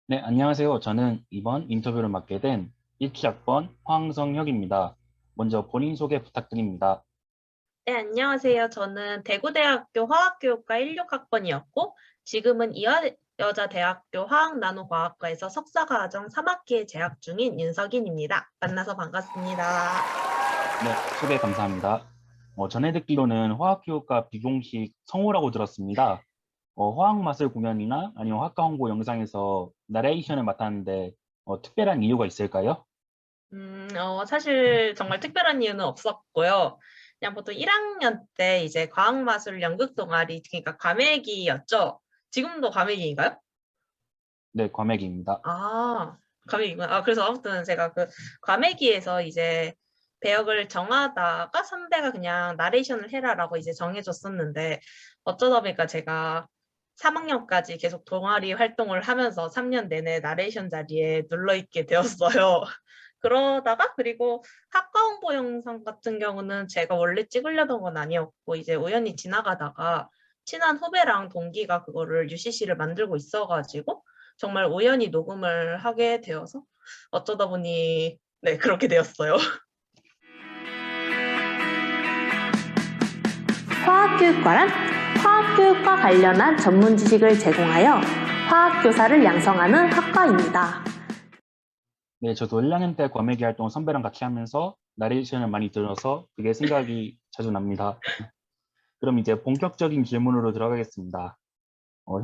네, 안녕하세요. 저는 이번 인터뷰를 맡게 된 17학번 황성혁입니다. 먼저 본인 소개 부탁드립니다. 네, 안녕하세요. 저는 대구대학교 화학교육과 16학번이었고, 지금은 이화여자대학교 화학나노과학과에서 석사과정 3학기에 재학 중인 윤석인입니다. 만나서 반갑습니다. 네, 소개 감사합니다. 전에 듣기로는 화학교육과 비공식 성우라고 들었습니다. 화학 마술 공연이나 아니면 학과 홍보 영상에서 나레이션을 맡았는데 특별한 이유가 있을까요? 사실 정말 특별한 이유는 없었고요. 그냥 보통 1학년 때 이제 과학마술 연극 동아리, 그러니까 과메기였죠. 지금도 과메기인가요? 네, 과맥입니다. 과메기구나. 그래서 아무튼 제가 그 과메기에서 이제 배역을 정하다가 선배가 그냥 나레이션을 해라라고 이제 정해줬었는데 어쩌다 보니까 제가 3학년까지 계속 동아리 활동을 하면서 3년 내내 나레이션 자리에 눌러있게 되었어요. 그러다가 그리고 학과 홍보 영상 같은 경우는 제가 원래 찍으려던 건 아니었고 이제 우연히 지나가다가 친한 후배랑 동기가 그거를 UCC를 만들고 있어가지고 정말 우연히 녹음을 하게 되어서 어쩌다 보니 네, 그렇게 되었어요. 화학교육과란 화학교육과 관련한 전문 지식을 제공하여 화학교사를 양성하는 학과입니다. 네, 저도 1학년 때 과메기 활동 선배랑 같이 하면서 나레이션을 많이 들어서 그게 생각이 자주 납니다. 그럼 이제 본격적인 질문으로 들어가겠습니다.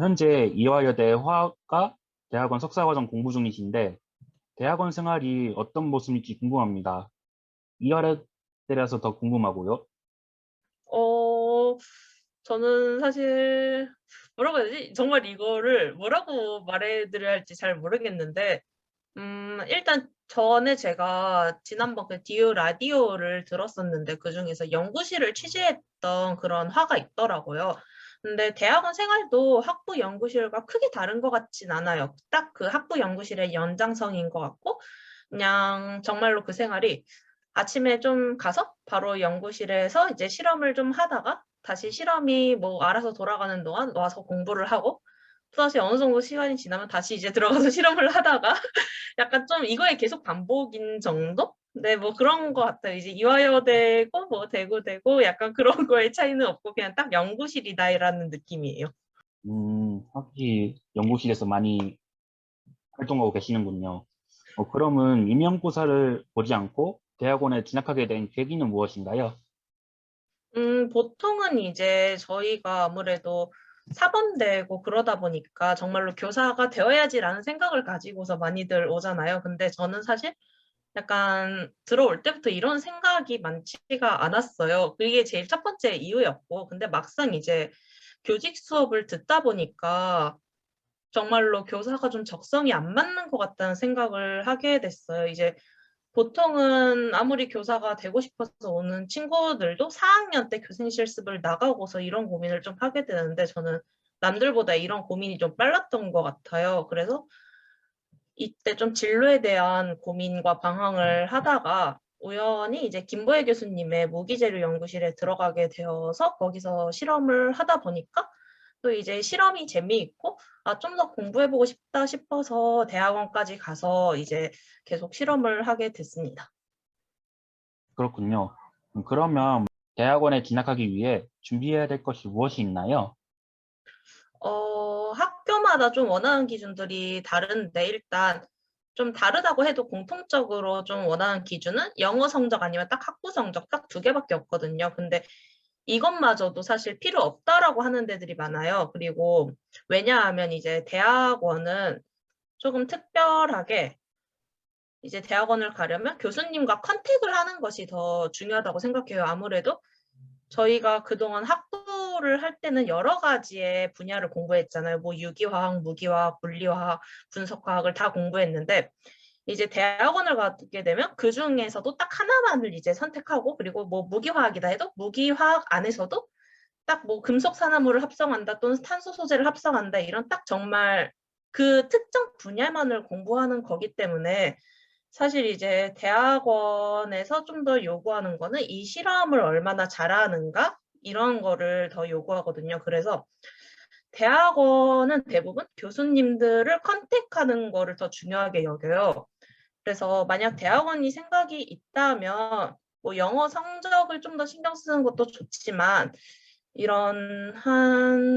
현재 이화여대 화학과 대학원 석사과정 공부 중이신데 대학원 생활이 어떤 모습일지 궁금합니다. 이화여대라서 더 궁금하고요. 어, 저는 사실 뭐라고 해야 되지? 정말 이거를 뭐라고 말해드려야 할지 잘 모르겠는데 일단 전에 제가 지난번 그 디오 라디오를 들었었는데 그중에서 연구실을 취재했던 그런 화가 있더라고요. 근데 대학원 생활도 학부 연구실과 크게 다른 것 같진 않아요. 딱 그 학부 연구실의 연장성인 것 같고 그냥 정말로 그 생활이 아침에 좀 가서 바로 연구실에서 이제 실험을 좀 하다가 다시 실험이 뭐 알아서 돌아가는 동안 와서 공부를 하고 또다시 어느 정도 시간이 지나면 다시 이제 들어가서 실험을 하다가 약간 좀 이거의 계속 반복인 정도? 네, 뭐 그런 것 같아요. 이제 이화여대고 뭐 대구대고 약간 그런 거에 차이는 없고 그냥 딱 연구실이다라는 느낌이에요. 확실히 연구실에서 많이 활동하고 계시는군요. 그러면 임용고사를 보지 않고 대학원에 진학하게 된 계기는 무엇인가요? 보통은 이제 저희가 아무래도 사범대고 그러다 보니까 정말로 교사가 되어야지라는 생각을 가지고서 많이들 오잖아요. 근데 저는 사실 약간 들어올 때부터 이런 생각이 많지가 않았어요. 그게 제일 첫 번째 이유였고, 근데 막상 이제 교직 수업을 듣다 보니까 정말로 교사가 좀 적성이 안 맞는 것 같다는 생각을 하게 됐어요. 이제 보통은 아무리 교사가 되고 싶어서 오는 친구들도 4학년 때 교생 실습을 나가고서 이런 고민을 좀 하게 되는데 저는 남들보다 이런 고민이 좀 빨랐던 것 같아요. 그래서 이때 좀 진로에 대한 고민과 방황을 하다가 우연히 이제 김보혜 교수님의 무기재료 연구실에 들어가게 되어서 거기서 실험을 하다 보니까 또 이제 실험이 재미있고 좀 더 공부해보고 싶다 싶어서 대학원까지 가서 이제 계속 실험을 하게 됐습니다. 그렇군요. 그러면 대학원에 진학하기 위해 준비해야 될 것이 무엇이 있나요? 학교마다 좀 원하는 기준들이 다른데 일단 좀 다르다고 해도 공통적으로 좀 원하는 기준은 영어 성적 아니면 딱 학부 성적 딱 두 개밖에 없거든요. 근데 이것마저도 사실 필요 없다라고 하는 데들이 많아요. 그리고 왜냐하면 이제 대학원은 조금 특별하게 이제 대학원을 가려면 교수님과 컨택을 하는 것이 더 중요하다고 생각해요. 아무래도 저희가 그동안 학부를 할 때는 여러 가지의 분야를 공부했잖아요. 뭐 유기화학, 무기화학, 물리화학, 분석화학을 다 공부했는데 이제 대학원을 가게 되면 그 중에서도 딱 하나만을 이제 선택하고 그리고 뭐 무기화학이다 해도 무기화학 안에서도 딱 뭐 금속 산화물을 합성한다 또는 탄소 소재를 합성한다 이런 딱 정말 그 특정 분야만을 공부하는 거기 때문에 사실 이제 대학원에서 좀 더 요구하는 거는 이 실험을 얼마나 잘하는가 이런 거를 더 요구하거든요. 그래서 대학원은 대부분 교수님들을 컨택하는 거를 더 중요하게 여겨요. 그래서 만약 대학원이 생각이 있다면 뭐 영어 성적을 좀 더 신경 쓰는 것도 좋지만 이런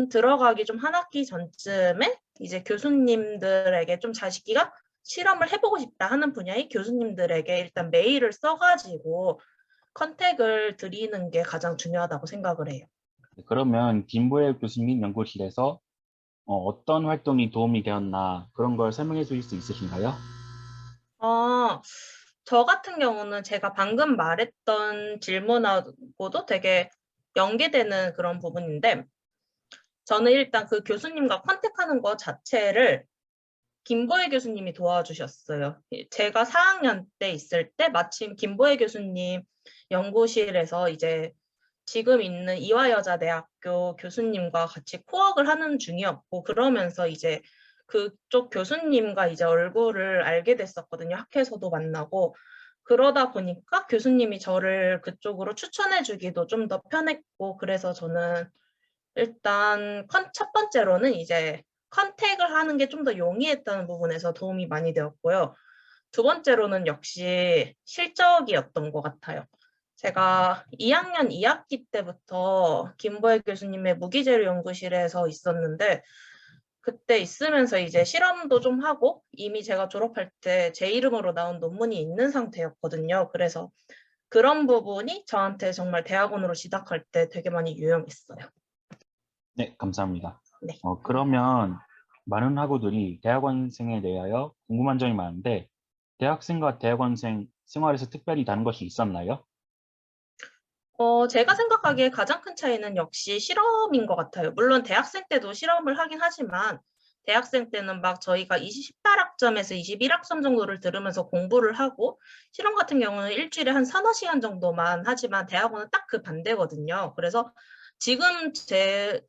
들어가기 좀 한 학기 전쯤에 이제 교수님들에게 좀 자식이가 실험을 해보고 싶다 하는 분야의 교수님들에게 일단 메일을 써가지고 컨택을 드리는 게 가장 중요하다고 생각을 해요. 그러면 김보혜 교수님 연구실에서 어떤 활동이 도움이 되었나 그런 걸 설명해 주실 수 있으신가요? 저 같은 경우는 제가 방금 말했던 질문하고도 되게 연계되는 그런 부분인데, 저는 일단 그 교수님과 컨택하는 것 자체를 김보혜 교수님이 도와주셨어요. 제가 4학년 때 있을 때 마침 김보혜 교수님 연구실에서 이제 지금 있는 이화여자대학교 교수님과 같이 코워크를 하는 중이었고, 그러면서 이제 그쪽 교수님과 이제 얼굴을 알게 됐었거든요. 학회에서도 만나고. 그러다 보니까 교수님이 저를 그쪽으로 추천해 주기도 좀 더 편했고, 그래서 저는 일단 첫 번째로는 이제 컨택을 하는 게 좀 더 용이했다는 부분에서 도움이 많이 되었고요. 두 번째로는 역시 실적이었던 것 같아요. 제가 2학년 2학기 때부터 김보혜 교수님의 무기재료 연구실에서 있었는데, 그때 있으면서 이제 실험도 좀 하고 이미 제가 졸업할 때 제 이름으로 나온 논문이 있는 상태였거든요. 그래서 그런 부분이 저한테 정말 대학원으로 진학할 때 되게 많이 유용했어요. 네, 감사합니다. 네. 그러면 많은 학우들이 대학원생에 대하여 궁금한 점이 많은데 대학생과 대학원생 생활에서 특별히 다른 것이 있었나요? 제가 생각하기에 가장 큰 차이는 역시 실험인 것 같아요. 물론 대학생 때도 실험을 하긴 하지만 대학생 때는 막 저희가 28학점에서 21학점 정도를 들으면서 공부를 하고 실험 같은 경우는 일주일에 한 서너 시간 정도만 하지만 대학원은 딱 그 반대거든요. 그래서 지금 제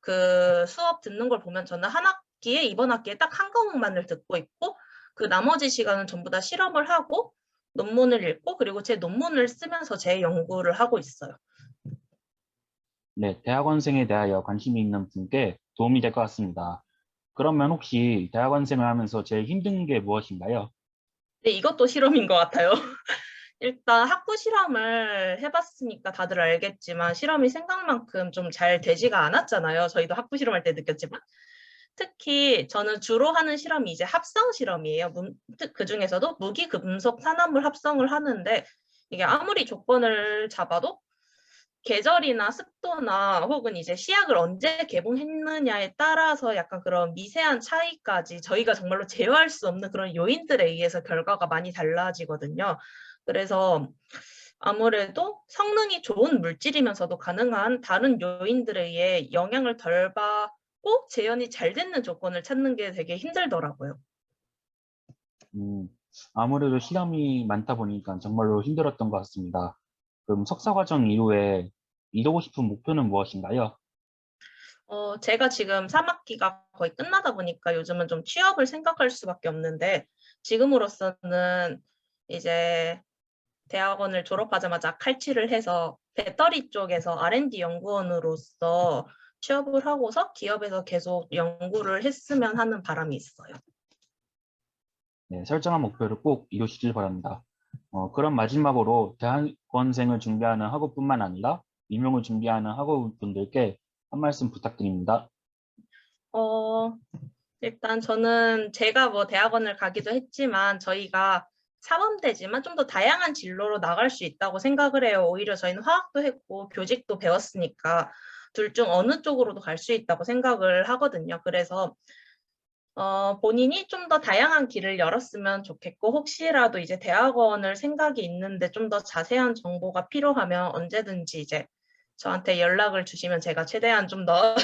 그 수업 듣는 걸 보면 저는 한 학기에 이번 학기에 딱 한 과목만을 듣고 있고 그 나머지 시간은 전부 다 실험을 하고 논문을 읽고 그리고 제 논문을 쓰면서 제 연구를 하고 있어요. 네, 대학원생에 대하여 관심이 있는 분께 도움이 될 것 같습니다. 그러면 혹시 대학원생을 하면서 제일 힘든 게 무엇인가요? 네, 이것도 실험인 것 같아요. 일단 학부 실험을 해봤으니까 다들 알겠지만 실험이 생각만큼 좀 잘 되지가 않았잖아요. 저희도 학부 실험할 때 느꼈지만. 특히 저는 주로 하는 실험이 이제 합성 실험이에요. 그 중에서도 무기 금속 산화물 합성을 하는데 이게 아무리 조건을 잡아도 계절이나 습도나 혹은 이제 시약을 언제 개봉했느냐에 따라서 약간 그런 미세한 차이까지 저희가 정말로 제어할 수 없는 그런 요인들에 의해서 결과가 많이 달라지거든요. 그래서 아무래도 성능이 좋은 물질이면서도 가능한 다른 요인들에 의해 영향을 덜 받고 재현이 잘 되는 조건을 찾는 게 되게 힘들더라고요. 아무래도 실험이 많다 보니까 정말로 힘들었던 것 같습니다. 그럼 석사과정 이후에 이루고 싶은 목표는 무엇인가요? 제가 지금 3학기가 거의 끝나다 보니까 요즘은 좀 취업을 생각할 수밖에 없는데 지금으로서는 이제 대학원을 졸업하자마자 칼취를 해서 배터리 쪽에서 R&D 연구원으로서 취업을 하고서 기업에서 계속 연구를 했으면 하는 바람이 있어요. 네, 설정한 목표를 꼭 이루시길 바랍니다. 그럼 마지막으로 대학원생을 준비하는 학우뿐만 아니라 임용을 준비하는 학우분들께 한 말씀 부탁드립니다. 어, 일단 저는 제가 뭐 대학원을 가기도 했지만 저희가 사범대지만 좀 더 다양한 진로로 나갈 수 있다고 생각을 해요. 오히려 저희는 화학도 했고 교직도 배웠으니까 둘 중 어느 쪽으로도 갈 수 있다고 생각을 하거든요. 그래서 본인이 좀 더 다양한 길을 열었으면 좋겠고 혹시라도 이제 대학원을 생각이 있는데 좀 더 자세한 정보가 필요하면 언제든지 이제 저한테 연락을 주시면 제가 최대한 좀 더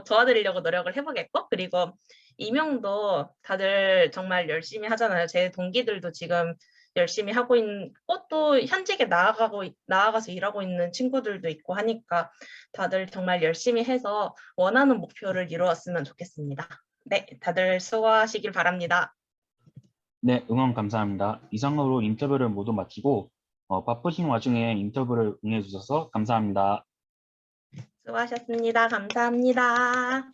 도와드리려고 노력을 해보겠고 그리고 임용도 다들 정말 열심히 하잖아요. 제 동기들도 지금 열심히 하고 있고 또 현직에 나아가서 일하고 있는 친구들도 있고 하니까 다들 정말 열심히 해서 원하는 목표를 이루었으면 좋겠습니다. 네, 다들 수고하시길 바랍니다. 네, 응원 감사합니다. 이상으로 인터뷰를 모두 마치고 바쁘신 와중에 인터뷰를 응해주셔서 감사합니다. 수고하셨습니다. 감사합니다.